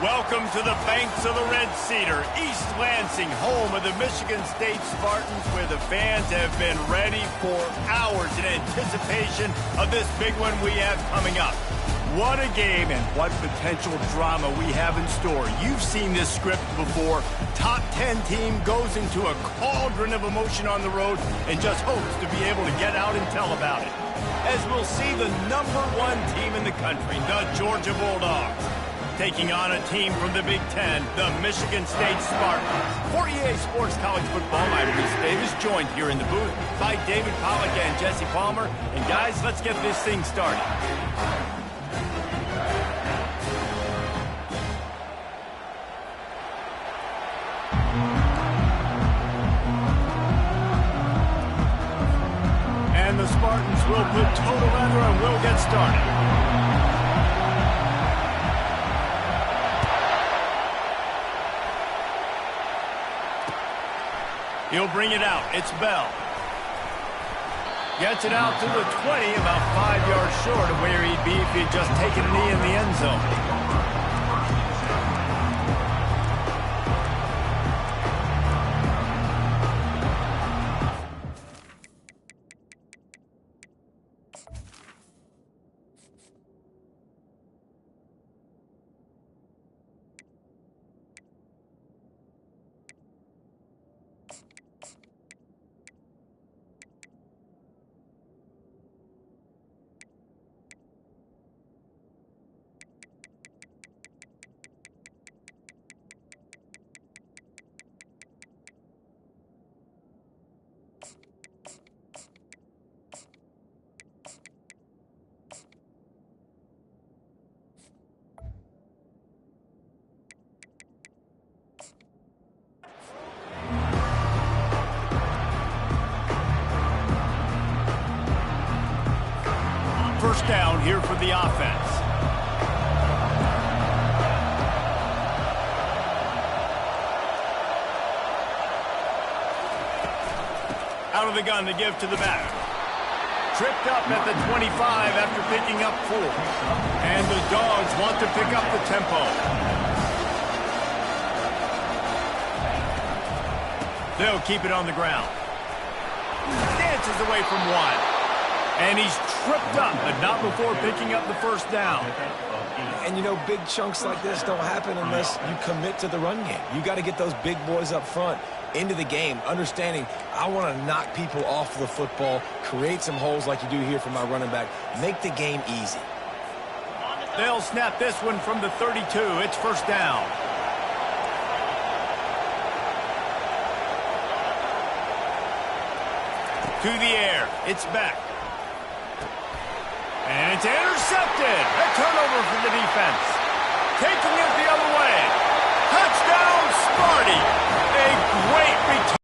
Welcome to the banks of the Red Cedar, East Lansing, home of the Michigan State Spartans, where the fans have been ready for hours in anticipation of this big one we have coming up. What a game and what potential drama we have in store. You've seen this script before. Top 10 team goes into a cauldron of emotion on the road and just hopes to be able to get out and tell about it. As we'll see the #1 team in the country, the Georgia Bulldogs, taking on a team from the Big Ten, the Michigan State Spartans. For EA Sports College Football, I'm Reese Davis, joined here in the booth by David Pollack and Jesse Palmer. And guys, let's get this thing started. And the Spartans will put total leather and we'll get started. He'll bring it out. It's Bell. Gets it out to the 20, about 5 yards short of where he'd be if he'd just taken a knee in the end zone. First down here for the offense. Out of the gun to give to the back. Tripped up at the 25 after picking up 4. And the Dogs want to pick up the tempo. They'll keep it on the ground. Dances away from 1. And he's tripped up, but not before picking up the first down. And, you know, big chunks like this don't happen unless you commit to the run game. You got to get those big boys up front into the game, understanding I want to knock people off the football, create some holes like you do here for my running back, make the game easy. They'll snap this one from the 32. It's first down. To the air. It's back. And it's intercepted. A turnover for the defense. Taking it the other way. Touchdown, Sparty. A great return.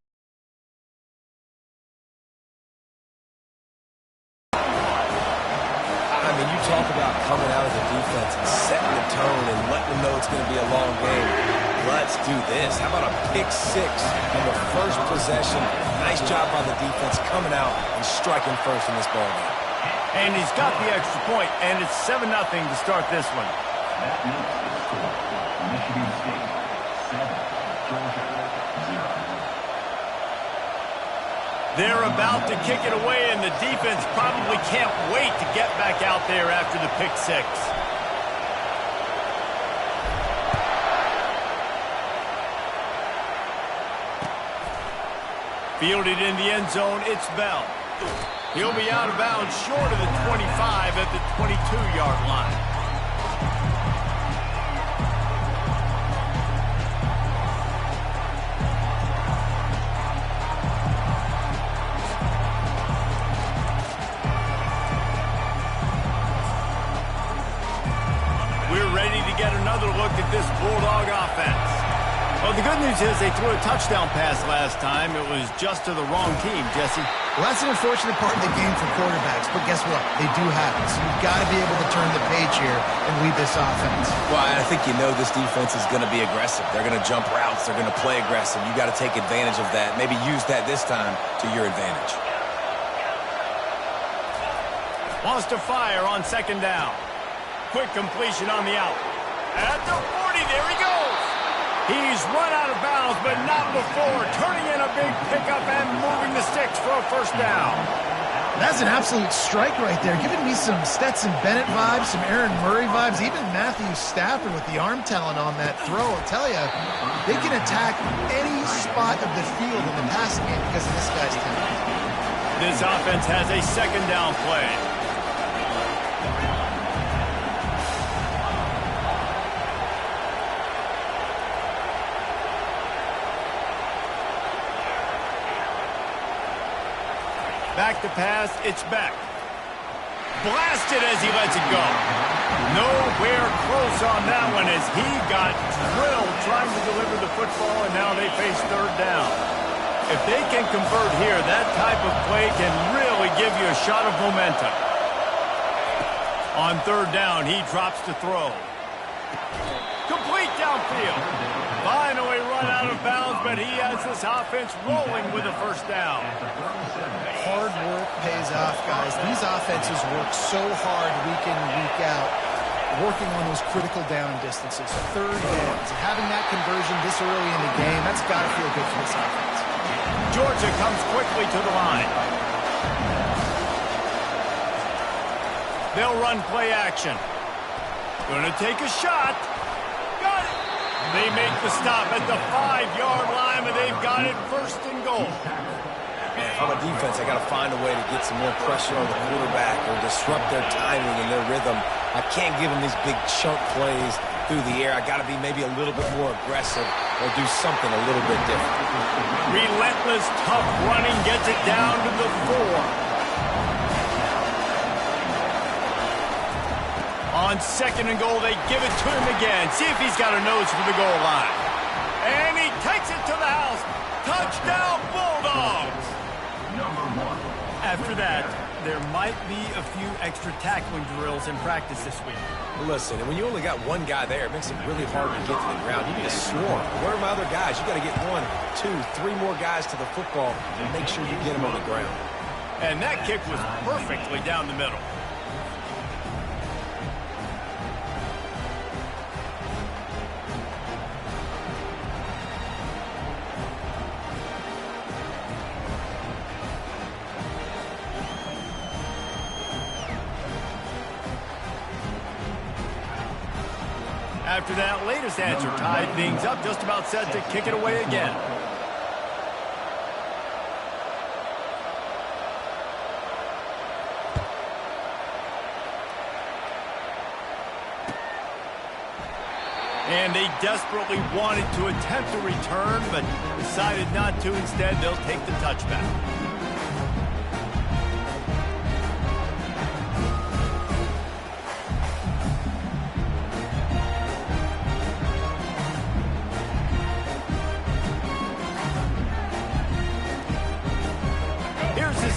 I mean, you talk about coming out of the defense and setting the tone and letting them know it's going to be a long game. Let's do this. How about a pick 6 on the first possession? Nice job by the defense coming out and striking first in this ball game. And he's got the extra point, and it's 7-0 to start this one. That makes the score for Michigan State 7, Georgia 0. They're about to kick it away, and the defense probably can't wait to get back out there after the pick 6. Fielded in the end zone, it's Bell. He'll be out of bounds short of the 25 at the 22-yard line. We're ready to get another look at this Bulldog offense. Well, the good news is they threw a touchdown pass last time. It was just to the wrong team, Jesse. Well, that's an unfortunate part of the game for quarterbacks, but guess what? They do have it. So you've got to be able to turn the page here and lead this offense. Well, I think you know this defense is going to be aggressive. They're going to jump routes. They're going to play aggressive. You got to take advantage of that. Maybe use that this time to your advantage. Wants to fire on second down. Quick completion on the out. At the 40. 30. There he goes. He's run out of bounds, but not before turning in a big pickup and moving the sticks for a first down. That's an absolute strike right there, giving me some Stetson Bennett vibes, some Aaron Murray vibes, even Matthew Stafford with the arm talent on that throw. I'll tell you, they can attack any spot of the field in the passing game because of this guy's talent. This offense has a second down play. Back to pass, it's back. Blasted as he lets it go. Nowhere close on that one as he got drilled trying to deliver the football, and now they face third down. If they can convert here, that type of play can really give you a shot of momentum. On third down, he drops to throw. Complete downfield. Finally run out of bounds, but he has this offense rolling with a first down. Hard work pays off, guys. These offenses work so hard week in and week out, working on those critical down distances, third downs, and having that conversion this early in the game, that's got to feel good for this offense. Georgia comes quickly to the line. They'll run play action. Gonna take a shot. Got it. They make the stop at the 5-yard line, but they've got it first and goal. Man, if I'm a defense, I got to find a way to get some more pressure on the quarterback or disrupt their timing and their rhythm. I can't give them these big chunk plays through the air. I got to be maybe a little bit more aggressive or do something a little bit different. Relentless, tough running gets it down to the 4. On second and goal, they give it to him again. See if he's got a nose for the goal line. And he takes it to the house. Touchdown, Bulldogs! After that, there might be a few extra tackling drills in practice this week. Listen, and when you only got one guy there, it makes it really hard to get to the ground. You need a swarm. Where are my other guys? You got to get 1, 2, 3 more guys to the football and make sure you get them on the ground. And that kick was perfectly down the middle. After that latest answer tied things up, just about set to kick it away again. And they desperately wanted to attempt a return, but decided not to. Instead, they'll take the touchback.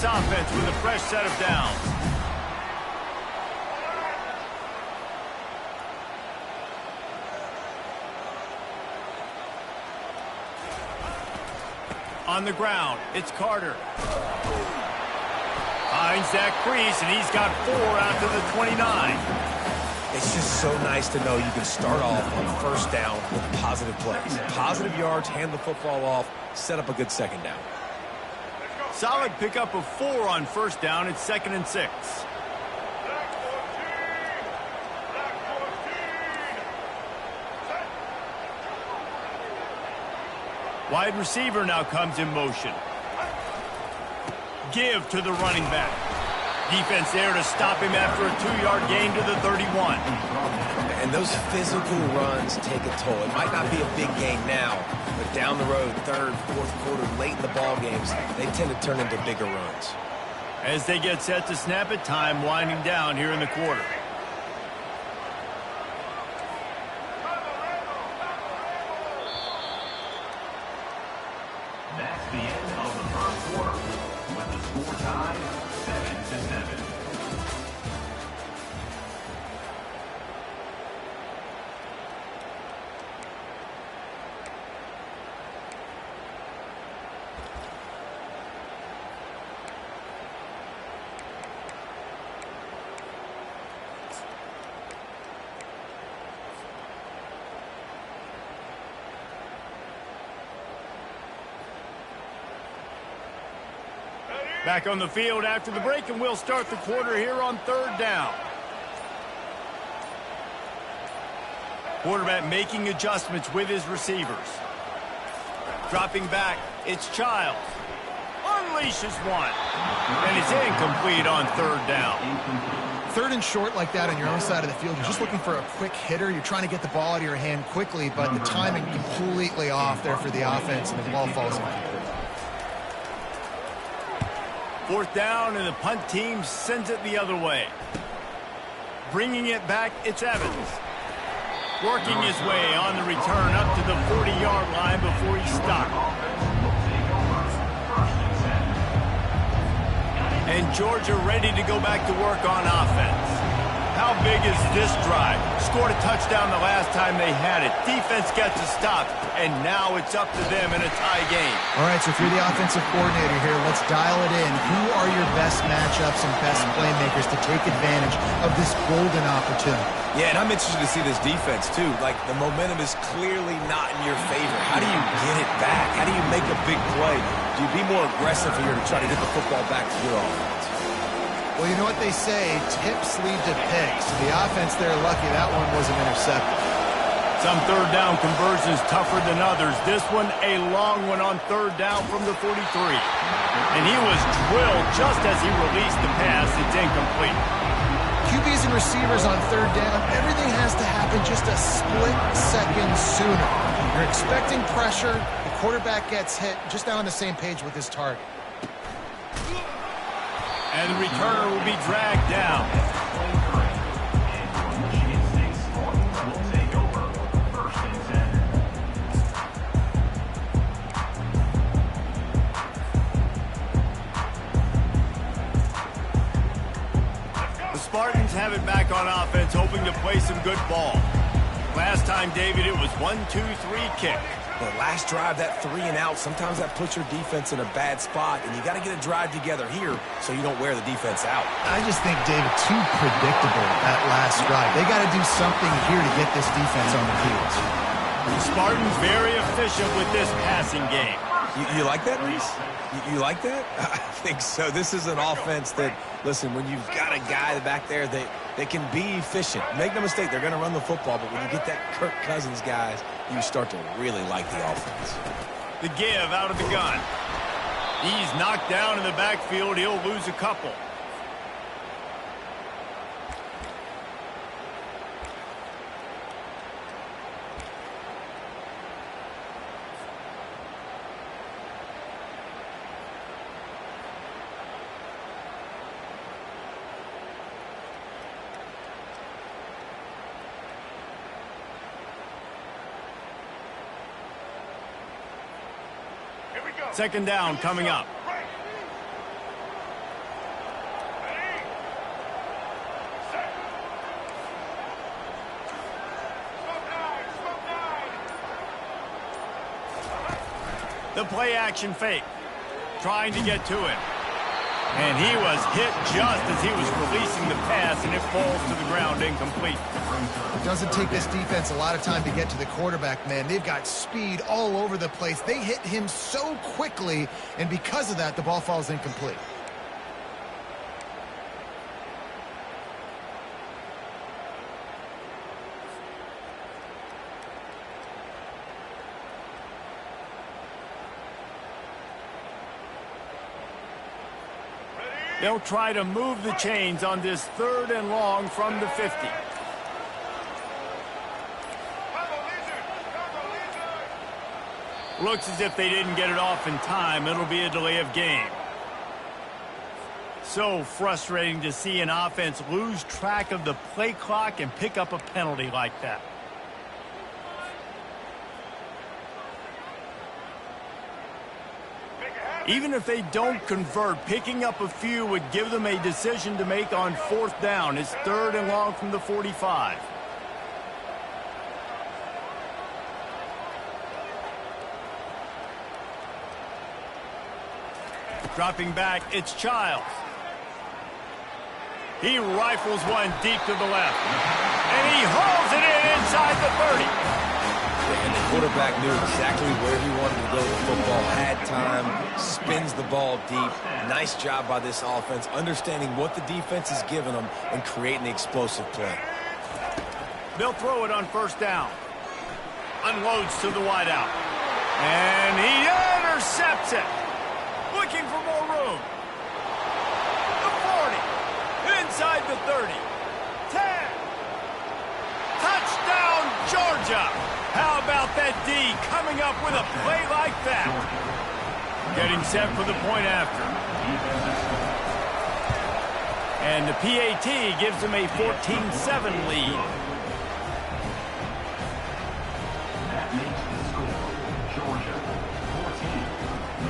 Offense with a fresh set of downs. On the ground, it's Carter. Finds that crease, and he's got 4 out to the 29. It's just so nice to know you can start off on first down with positive plays. Positive yards, hand the football off, set up a good second down. Solid pickup of 4 on first down. It's 2nd and 6. Wide receiver now comes in motion. Give to the running back. Defense there to stop him after a 2-yard gain to the 31. And those physical runs take a toll. It might not be a big gain now, but down the road, third, fourth quarter, late in the ball games, they tend to turn into bigger runs. As they get set to snap it, time winding down here in the quarter. That's the end of the first quarter, with the score tied 7-7. Back on the field after the break, and we'll start the quarter here on 3rd down. Quarterback making adjustments with his receivers. Dropping back, it's Childs. Unleashes one. And it's incomplete on 3rd down. 3rd and short like that on your own side of the field. You're just looking for a quick hitter. You're trying to get the ball out of your hand quickly, but the timing completely off there for the offense, and the ball falls incomplete. 4th down, and the punt team sends it the other way. Bringing it back, it's Evans. Working his way on the return up to the 40-yard line before he's stopped. And Georgia ready to go back to work on offense. How big is this drive? Scored a touchdown the last time they had it. Defense gets a stop, and now it's up to them in a tie game. All right, so if you're the offensive coordinator here, let's dial it in. Who are your best matchups and best playmakers to take advantage of this golden opportunity? Yeah, and I'm interested to see this defense, too. Like, the momentum is clearly not in your favor. How do you get it back? How do you make a big play? Do you be more aggressive here to try to get the football back to your offense? Well, you know what they say, tips lead to picks. The offense, they're lucky that one wasn't intercepted. Some 3rd down conversions tougher than others. This one, a long one on 3rd down from the 43. And he was drilled just as he released the pass. It's incomplete. QBs and receivers on 3rd down, everything has to happen just a split second sooner. You're expecting pressure, the quarterback gets hit, just now on the same page with his target. And the returner will be dragged down. The Spartans have it back on offense, hoping to play some good ball. Last time, David, it was 1-2-3 kick. But last drive, that 3 and out, sometimes that puts your defense in a bad spot, and you got to get a drive together here so you don't wear the defense out. I just think, David, too predictable that last drive. They got to do something here to get this defense on the heels. The Spartans very efficient with this passing game. You like that, Reese? You like that? I think so. This is an offense that, listen, when you've got a guy back there, they can be efficient. Make no mistake, they're going to run the football, but when you get that Kirk Cousins guys, you start to really like the offense. The give out of the gun. He's knocked down in the backfield. He'll lose a couple. Second down coming up. The play action fake. Trying to get to him. And he was hit just as he was releasing the pass, and it falls to the ground incomplete. It doesn't take this defense a lot of time to get to the quarterback, man. They've got speed all over the place. They hit him so quickly, and because of that, the ball falls incomplete. They'll try to move the chains on this 3rd and long from the 50. Looks as if they didn't get it off in time. It'll be a delay of game. So frustrating to see an offense lose track of the play clock and pick up a penalty like that. Even if they don't convert, picking up a few would give them a decision to make on 4th down. It's 3rd and long from the 45. Dropping back, it's Childs. He rifles one deep to the left. And he hauls it in inside the 30. And the quarterback knew exactly where he wanted to go with the football, had time, spins the ball deep. Nice job by this offense, understanding what the defense is giving them and creating the explosive play. They'll throw it on first down. Unloads to the wideout. And he intercepts it. Looking for more room. The 40. Inside the 30. 10. Touchdown, Georgia. How about that D coming up with a play like that? Getting set for the point after. And the PAT gives them a 14-7 lead. That makes the score Georgia 14,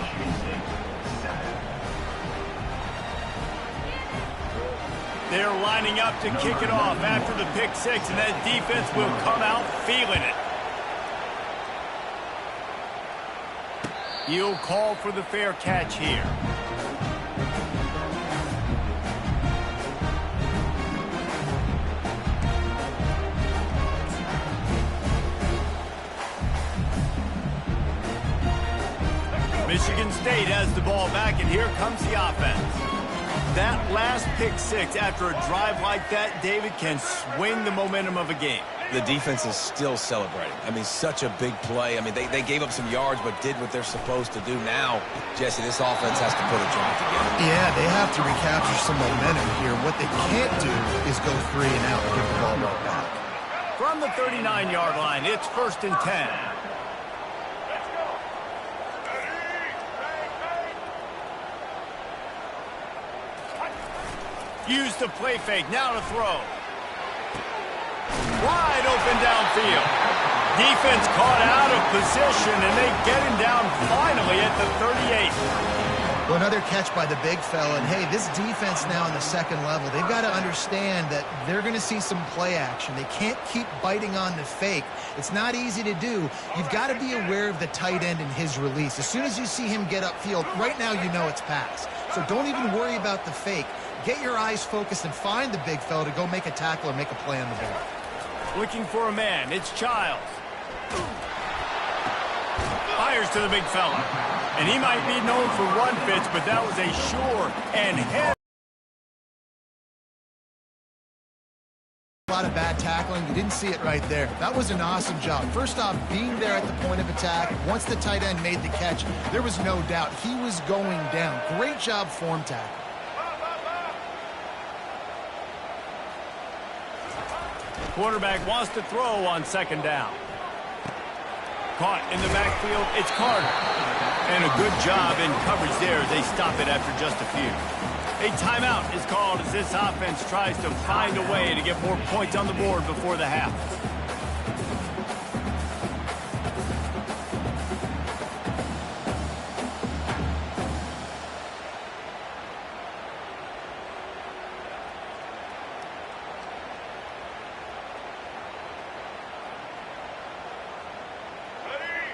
Michigan State 7. They're lining up to kick it off after the pick six, and that defense will come out feeling it. You'll call for the fair catch here. Michigan State has the ball back, and here comes the offense. That last pick six after a drive like that, David, can swing the momentum of a game. The defense is still celebrating. I mean, such a big play. I mean, they gave up some yards but did what they're supposed to do. Now, Jesse, this offense has to put a drive together. Yeah, they have to recapture some momentum here. What they can't do is go 3 and out and give the ball right back. From the 39-yard line, it's 1st and 10. Use the play fake, now to throw. Wide open downfield. Defense caught out of position, and they get him down finally at the 38. Well, another catch by the big fella. And, hey, this defense now on the second level, they've got to understand that they're going to see some play action. They can't keep biting on the fake. It's not easy to do. You've got to be aware of the tight end and his release. As soon as you see him get upfield, right now you know it's pass. So don't even worry about the fake. Get your eyes focused and find the big fella to go make a tackle or make a play on the ball. Looking for a man. It's Childs. Fires to the big fella. And he might be known for run fits, but that was a sure and heavy. A lot of bad tackling. You didn't see it right there. That was an awesome job. First off, being there at the point of attack. Once the tight end made the catch, there was no doubt he was going down. Great job form tackle. Quarterback wants to throw on second down. Caught in the backfield, it's Carter. And a good job in coverage there as they stop it after just a few. A timeout is called as this offense tries to find a way to get more points on the board before the half.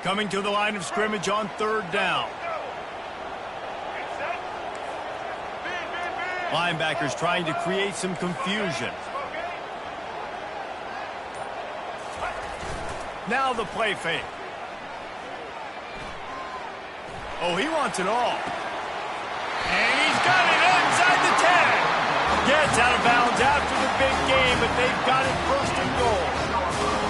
Coming to the line of scrimmage on third down. Linebackers trying to create some confusion. Now the play fake. Oh, he wants it all. And he's got it inside the 10. Gets out of bounds after the big game, but they've got it 1st and goal.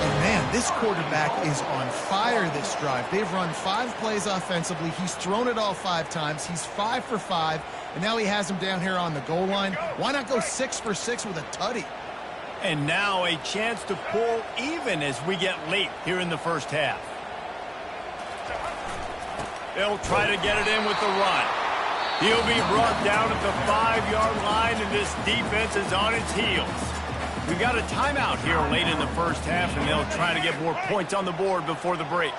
And man, this quarterback is on fire this drive. They've run 5 plays offensively. He's thrown it all 5 times. He's 5 for 5. And now he has him down here on the goal line. Why not go 6 for 6 with a tutty? And now a chance to pull even as we get late here in the first half. They'll try to get it in with the run. He'll be brought down at the 5-yard line, and this defense is on its heels. We got a timeout here late in the first half, and they'll try to get more points on the board before the break.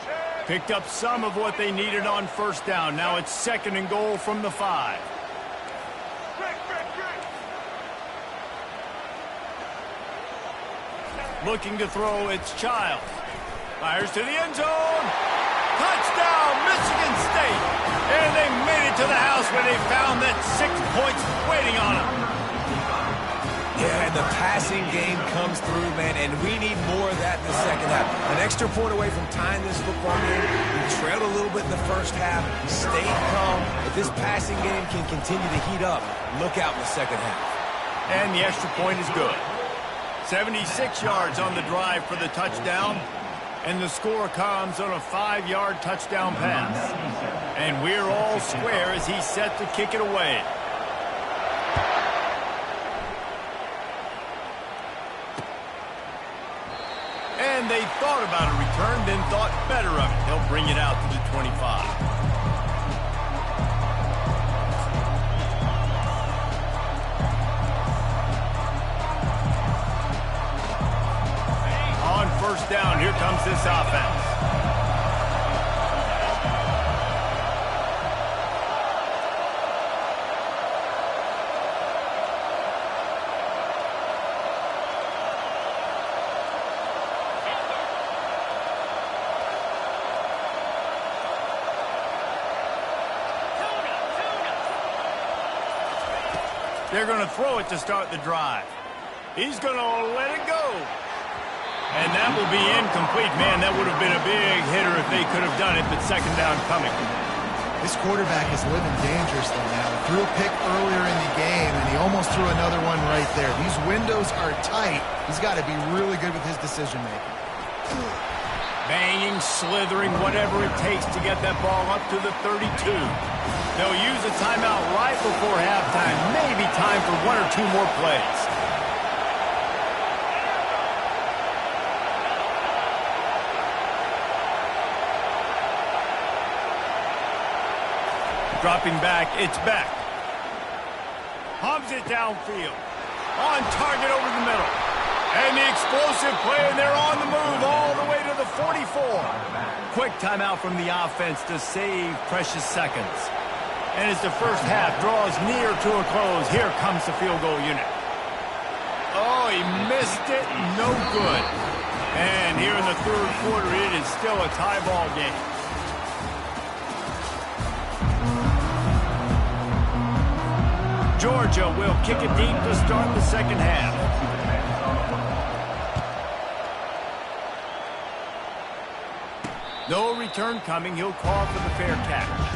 Picked up some of what they needed on first down. Now it's 2nd and goal from the 5. Looking to throw, it's Childs. Fires to the end zone. Touchdown, Michigan State. And they made it to the house where they found that 6 points waiting on them. Yeah, and the passing game comes through, man, and we need more of that in the second half. An extra point away from tying this football game. We trailed a little bit in the first half. We stayed calm. If this passing game can continue to heat up, look out in the second half. And the extra point is good. 76 yards on the drive for the touchdown. And the score comes on a 5-yard touchdown pass. And we're all square as he's set to kick it away. And they thought about a return, then thought better of it. They'll bring it out to the 25. First down, here comes this offense. They're going to throw it to start the drive. He's going to let it go. And that will be incomplete. Man, that would have been a big hitter if they could have done it, but second down coming. This quarterback is living dangerously now. He threw a pick earlier in the game, and he almost threw another one right there. These windows are tight. He's got to be really good with his decision-making. Banging, slithering, whatever it takes to get that ball up to the 32. They'll use a timeout right before halftime. Maybe time for 1 or 2 more plays. Dropping back, it's back. Hums it downfield. On target over the middle. And the explosive play, and they're on the move all the way to the 44. Quick timeout from the offense to save precious seconds. And as the first half draws near to a close, here comes the field goal unit. Oh, he missed it. No good. And here in the third quarter, it is still a tie ball game. Georgia will kick it deep to start the second half. No return coming. He'll call for the fair catch.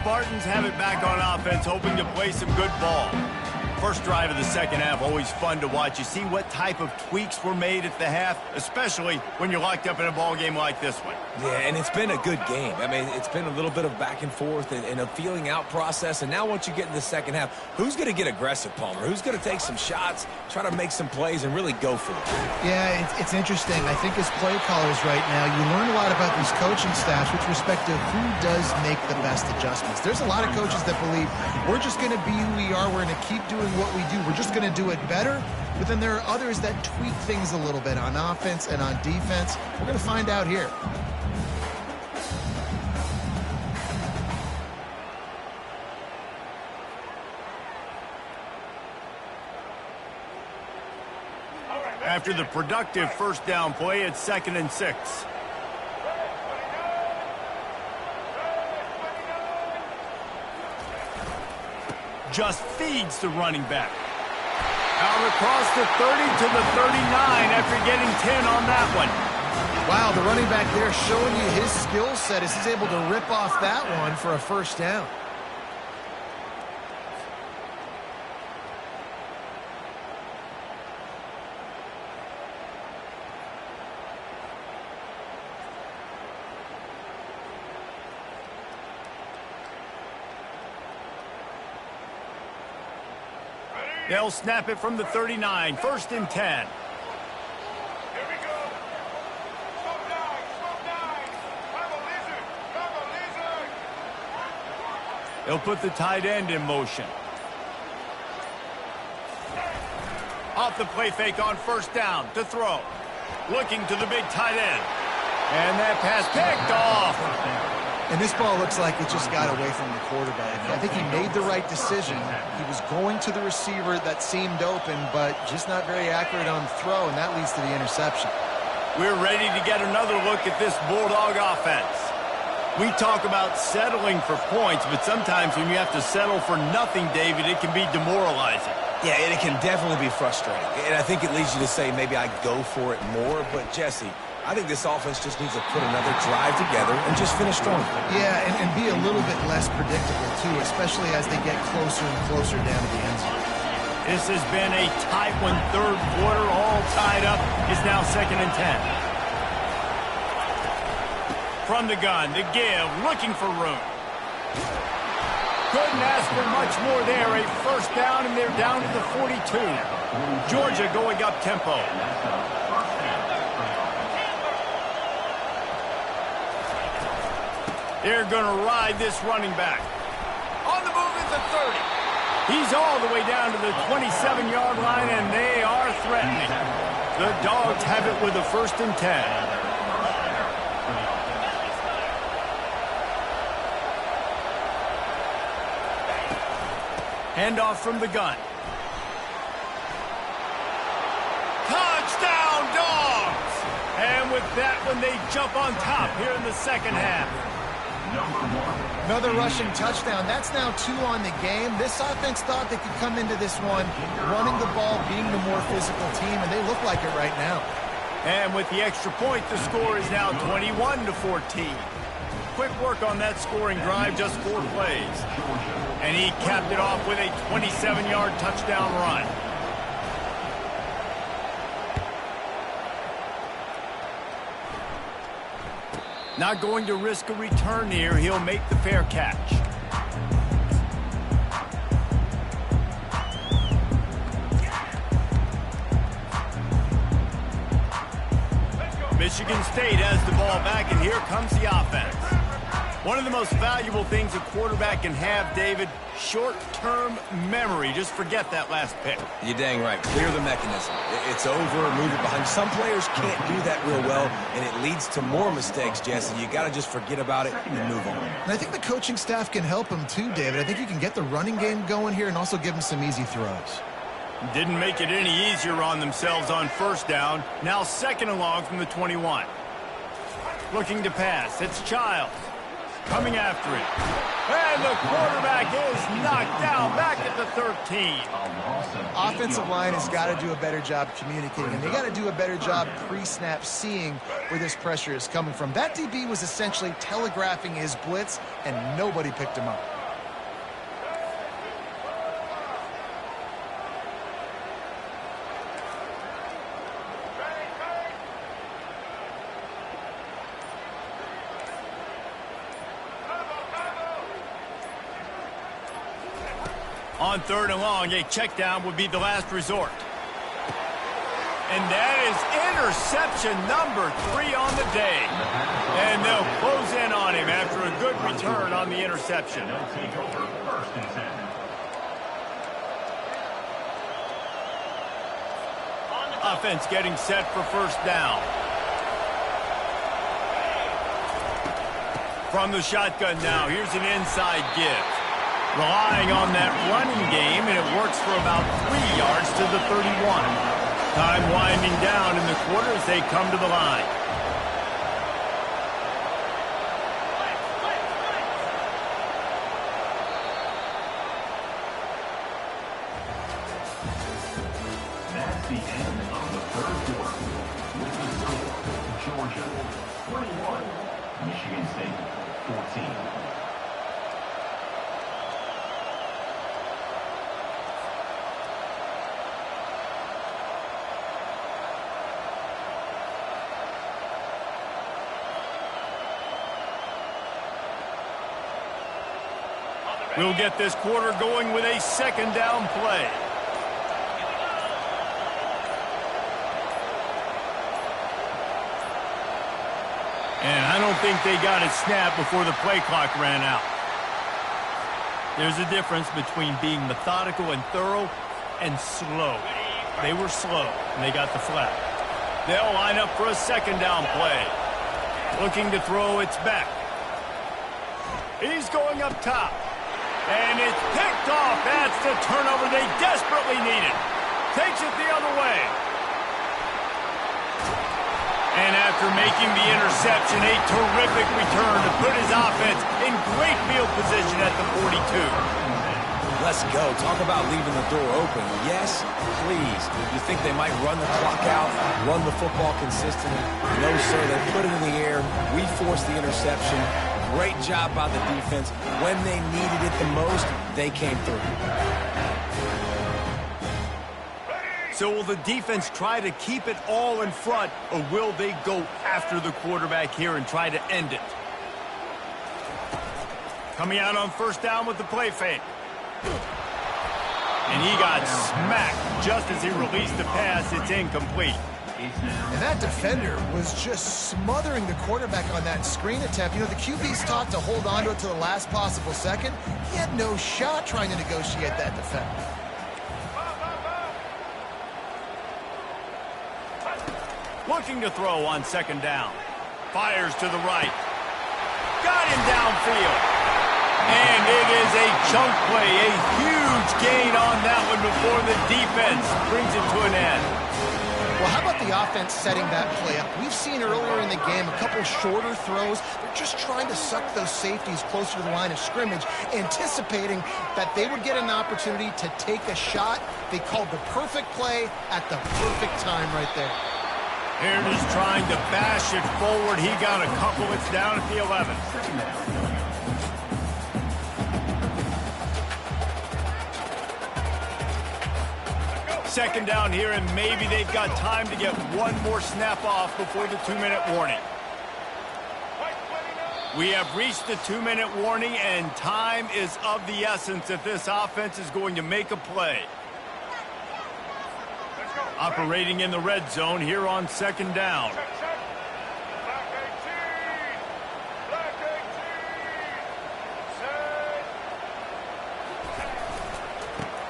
Spartans have it back on offense, hoping to play some good ball. First drive of the second half, always fun to watch. You see what type of tweaks were made at the half, especially when you're locked up in a ball game like this one. Yeah, and it's been a good game. I mean, it's been a little bit of back and forth and a feeling out process. And now once you get in the second half, who's going to get aggressive, Palmer? Who's going to take some shots, try to make some plays, and really go for it? Yeah, it's interesting. I think as play callers right now, you learn a lot about these coaching staffs with respect to who does make the best adjustments. There's a lot of coaches that believe we're just going to be who we are. We're going to keep doing what we do. We're just going to do it better. But then there are others that tweak things a little bit on offense and on defense. We're going to find out here. After the productive first down play, it's 2nd and 6. Just feeds the running back. Out across the 30 to the 39 after getting 10 on that one. Wow, the running back there showing you his skill set as he's able to rip off that one for a first down. They'll snap it from the 39, 1st and 10. They'll put the tight end in motion. Off the play fake on 1st down to throw. Looking to the big tight end. And that pass picked off. And this ball looks like it just got away from the quarterback. I think he made the right decision. He was going to the receiver that seemed open, but just not very accurate on the throw, and that leads to the interception. We're ready to get another look at this Bulldog offense. We talk about settling for points, but sometimes when you have to settle for nothing, David, it can be demoralizing. Yeah, and it can definitely be frustrating. And I think it leads you to say maybe I go for it more. But, Jesse, I think this offense just needs to put another drive together and just finish strong. Yeah, and be a little bit less predictable, too, especially as they get closer and closer down to the end zone. This has been a tight one, 3rd quarter, all tied up. It's now 2nd and 10. From the gun, the give, looking for room. Couldn't ask for much more there. A 1st down, and they're down to the 42. Georgia going up tempo. They're going to ride this running back. On the move at the 30. He's all the way down to the 27-yard line, and they are threatening. The Dogs have it with a 1st and 10. Handoff from the gun. Touchdown, Dogs! And with that one, they jump on top here in the 2nd half. Another rushing touchdown. That's now 2 on the game. This offense thought they could come into this one running the ball, being the more physical team, and they look like it right now. And with the extra point, the score is now 21-14. Quick work on that scoring drive, just 4 plays. And he capped it off with a 27-yard touchdown run. Not going to risk a return here. He'll make the fair catch. Michigan State has the ball back, and here comes the offense. One of the most valuable things a quarterback can have, David, short-term memory. Just forget that last pick. You're dang right. Clear the mechanism. It's over, move it behind. Some players can't do that real well, and it leads to more mistakes, Jesse. You got to just forget about it and move on. And I think the coaching staff can help him too, David. I think you can get the running game going here and also give him some easy throws. Didn't make it any easier on themselves on 1st down. Now 2nd and long from the 21. Looking to pass. It's Childs. Coming after it. And the quarterback is knocked down back at the 13. Offensive line has got to do a better job communicating, and they got to do a better job pre-snap seeing where this pressure is coming from. That DB was essentially telegraphing his blitz, and nobody picked him up. On 3rd and long, a check down would be the last resort. And that is interception number 3 on the day. And they'll close in on him after a good return on the interception. Offense getting set for 1st down. From the shotgun now, here's an inside give. Relying on that running game, and it works for about 3 yards to the 31. Time winding down in the quarter as they come to the line. That's the end of the 3rd quarter. With the score, Georgia 21, Michigan State 14. We'll get this quarter going with a 2nd down play. And I don't think they got it snapped before the play clock ran out. There's a difference between being methodical and thorough and slow. They were slow, and they got the flag. They'll line up for a second down play. Looking to throw, it's back. He's going up top. And it's picked off. That's the turnover they desperately needed. Takes it the other way. And after making the interception, a terrific return to put his offense in great field position at the 42. Let's go. Talk about leaving the door open. Yes, please. You think they might run the clock out, run the football consistently? No, sir. They put it in the air. We forced the interception. Great job by the defense. When they needed it the most, they came through. So will the defense try to keep it all in front, or will they go after the quarterback here and try to end it? Coming out on first down with the play fake. And he got smacked just as he released the pass. It's incomplete. And that defender was just smothering the quarterback on that screen attempt. You know, the QB's taught to hold on to it to the last possible second. He had no shot trying to negotiate that defender. Looking to throw on second down. Fires to the right. Got him downfield. And it is a chunk play. A huge gain on that one before the defense brings it to an end. Well, how about the offense setting that play up? We've seen earlier in the game a couple shorter throws. They're just trying to suck those safeties closer to the line of scrimmage, anticipating that they would get an opportunity to take a shot. They called the perfect play at the perfect time right there. Aaron is trying to bash it forward. He got a couple. It's down at the 11. Second down here, and maybe they've got time to get one more snap off before the 2-minute warning. We have reached the 2-minute warning, and time is of the essence if this offense is going to make a play. Operating in the red zone here on second down.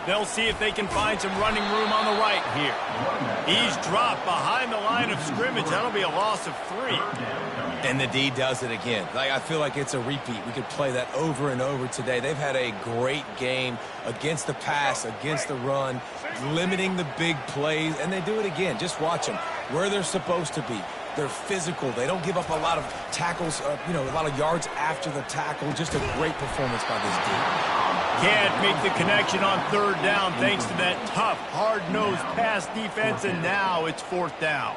They'll see if they can find some running room on the right here. He's dropped behind the line of scrimmage. That'll be a loss of 3. And the D does it again. I feel like it's a repeat. We could play that over and over today. They've had a great game against the pass, against the run, limiting the big plays, and they do it again. Just watch them where they're supposed to be. They're physical. They don't give up a lot of tackles, a lot of yards after the tackle. Just a great performance by this team. Can't make the connection on third down thanks to that tough, hard-nosed pass defense, and now it's fourth down.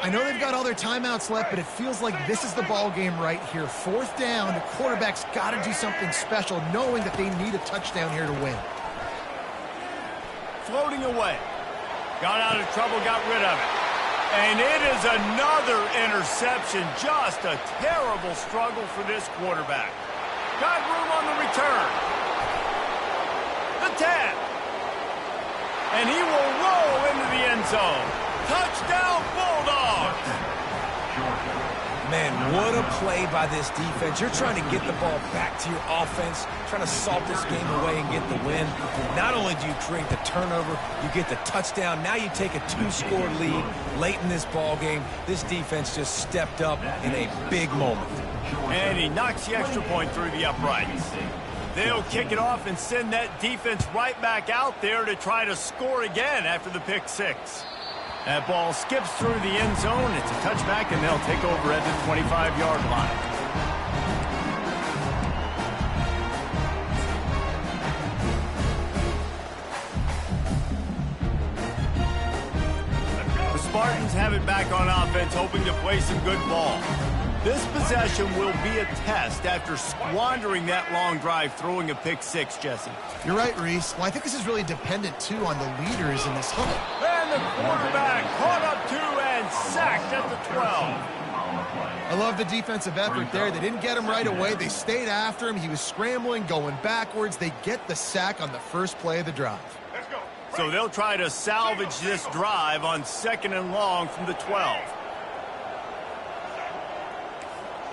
I know they've got all their timeouts left, but it feels like this is the ball game right here. Fourth down, the quarterback's got to do something special, knowing that they need a touchdown here to win. Floating away. Got out of trouble, got rid of it. And it is another interception. Just a terrible struggle for this quarterback. Got room on the return. The 10. And he will roll into the end zone. Touchdown, Bulldogs! Man, what a play by this defense. You're trying to get the ball back to your offense, trying to salt this game away and get the win. Not only do you create the turnover, you get the touchdown. Now you take a 2-score lead late in this ball game. This defense just stepped up in a big moment. And he knocks the extra point through the uprights. They'll kick it off and send that defense right back out there to try to score again after the pick 6. That ball skips through the end zone. It's a touchback, and they'll take over at the 25-yard line. The Spartans have it back on offense, hoping to play some good ball. This possession will be a test after squandering that long drive, throwing a pick 6, Jesse. You're right, Reese. Well, I think this is really dependent, too, on the leaders in this huddle. And the quarterback caught up to and sacked at the 12. I love the defensive effort there. They didn't get him right away. They stayed after him. He was scrambling, going backwards. They get the sack on the first play of the drive. So they'll try to salvage this drive on 2nd and long from the 12.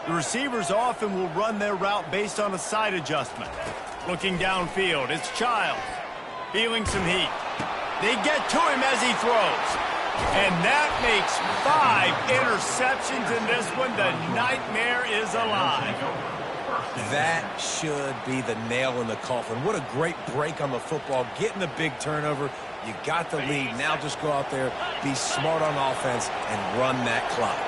The receivers often will run their route based on a side adjustment. Looking downfield, it's Childs. Feeling some heat. They get to him as he throws. And that makes 5 interceptions in this one. The nightmare is alive. That should be the nail in the coffin. What a great break on the football. Getting the big turnover. You got the lead. Now just go out there, be smart on offense, and run that clock.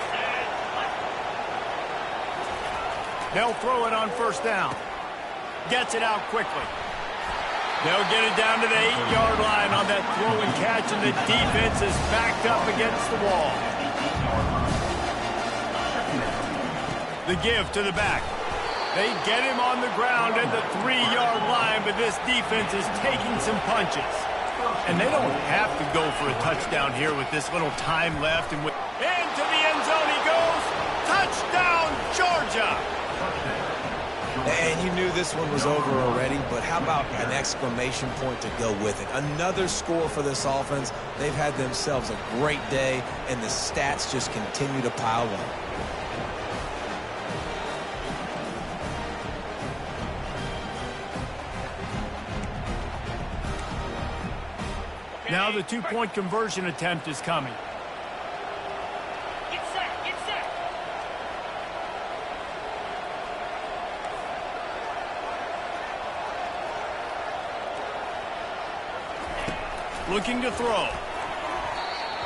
They'll throw it on first down. Gets it out quickly. They'll get it down to the 8-yard line on that throw and catch, and the defense is backed up against the wall. The give to the back. They get him on the ground at the 3-yard line, but this defense is taking some punches. And they don't have to go for a touchdown here with this little time left. And into the end zone he goes. Touchdown, Georgia! And you knew this one was over already, but how about an exclamation point to go with it? Another score for this offense. They've had themselves a great day, and the stats just continue to pile up. Now the two-point conversion attempt is coming. Get set, get set. Looking to throw.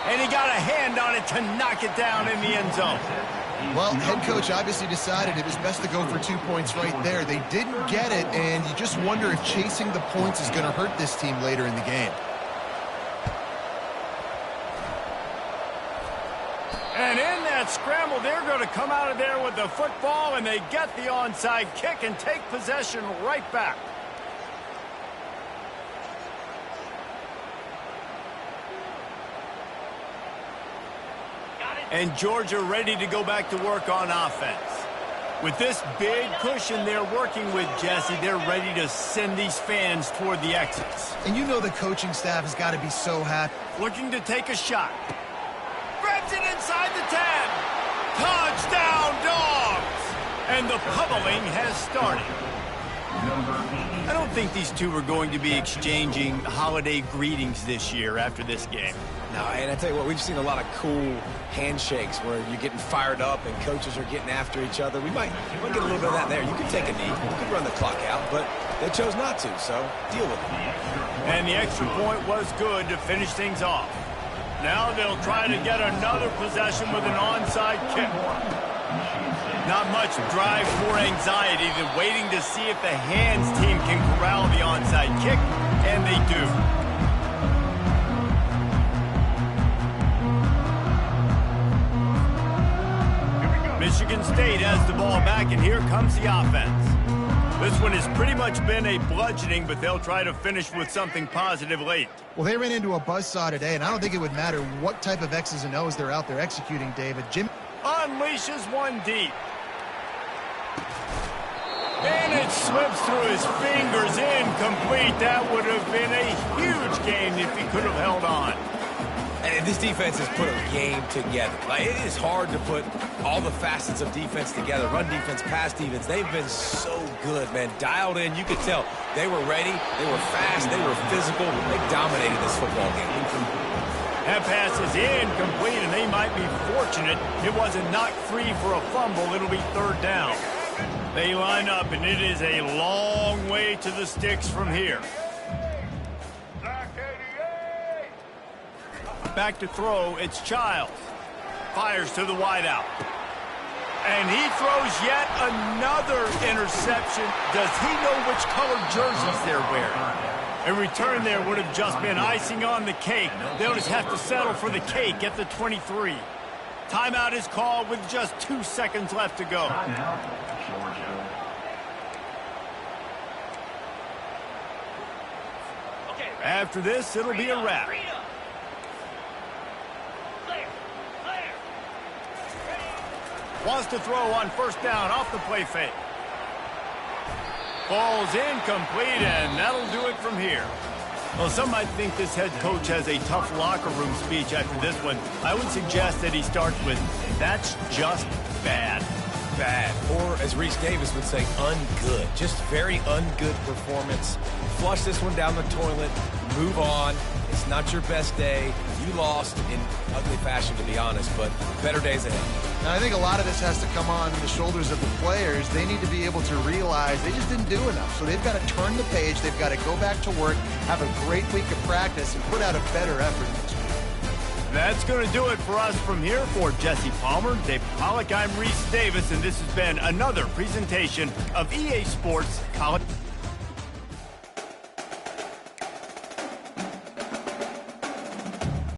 And he got a hand on it to knock it down in the end zone. Well, head coach obviously decided it was best to go for 2 points right there. They didn't get it, and you just wonder if chasing the points is going to hurt this team later in the game. And in that scramble, they're going to come out of there with the football, and they get the onside kick and take possession right back. And Georgia ready to go back to work on offense. With this big cushion they're working with, Jesse, they're ready to send these fans toward the exits. And you know the coaching staff has got to be so happy. Looking to take a shot. Grabs it inside the 10. Touchdown, Dogs! And the pummeling has started. I don't think these two are going to be exchanging holiday greetings this year after this game. No, and I tell you what, we've seen a lot of cool handshakes where you're getting fired up and coaches are getting after each other. We might get a little bit of that there. You can take a knee. You can run the clock out, but they chose not to, so deal with it. And the extra point was good to finish things off. Now they'll try to get another possession with an onside kick. Not much drive for anxiety than waiting to see if the hands team can corral the onside kick, and they do. Michigan State has the ball back, and here comes the offense. This one has pretty much been a bludgeoning, but they'll try to finish with something positive late. Well, they ran into a buzzsaw today, and I don't think it would matter what type of X's and O's they're out there executing, David. Jim unleashes one deep. And it slips through his fingers, incomplete. That would have been a huge game if he could have held on. And this defense has put a game together. Like, it is hard to put all the facets of defense together. Run defense, pass defense. They've been so good, man. Dialed in. You could tell they were ready. They were fast. They were physical. They dominated this football game. That pass is incomplete, and they might be fortunate it wasn't knocked free for a fumble. It'll be third down. They line up, and it is a long way to the sticks from here. Back to throw, it's Childs. Fires to the wideout. And he throws yet another interception. Does he know which colored jerseys they're wearing? A return there would have just been icing on the cake. They'll just have to settle for the cake at the 23. Timeout is called with just 2 seconds left to go. After this, it'll be a wrap. Wants to throw on first down off the play fake. Ball's incomplete, and that'll do it from here. Well, some might think this head coach has a tough locker room speech after this one. I would suggest that he starts with, "That's just bad." bad, or as Reese Davis would say, ungood. Just very ungood performance. Flush this one down the toilet, move on. It's not your best day. You lost in ugly fashion, to be honest, but better days ahead. Now, I think a lot of this has to come on the shoulders of the players. They need to be able to realize they just didn't do enough. So they've got to turn the page. They've got to go back to work, have a great week of practice, and put out a better effort next week. That's going to do it for us from here. For Jesse Palmer, Dave Pollock, I'm Reese Davis, and this has been another presentation of EA Sports College.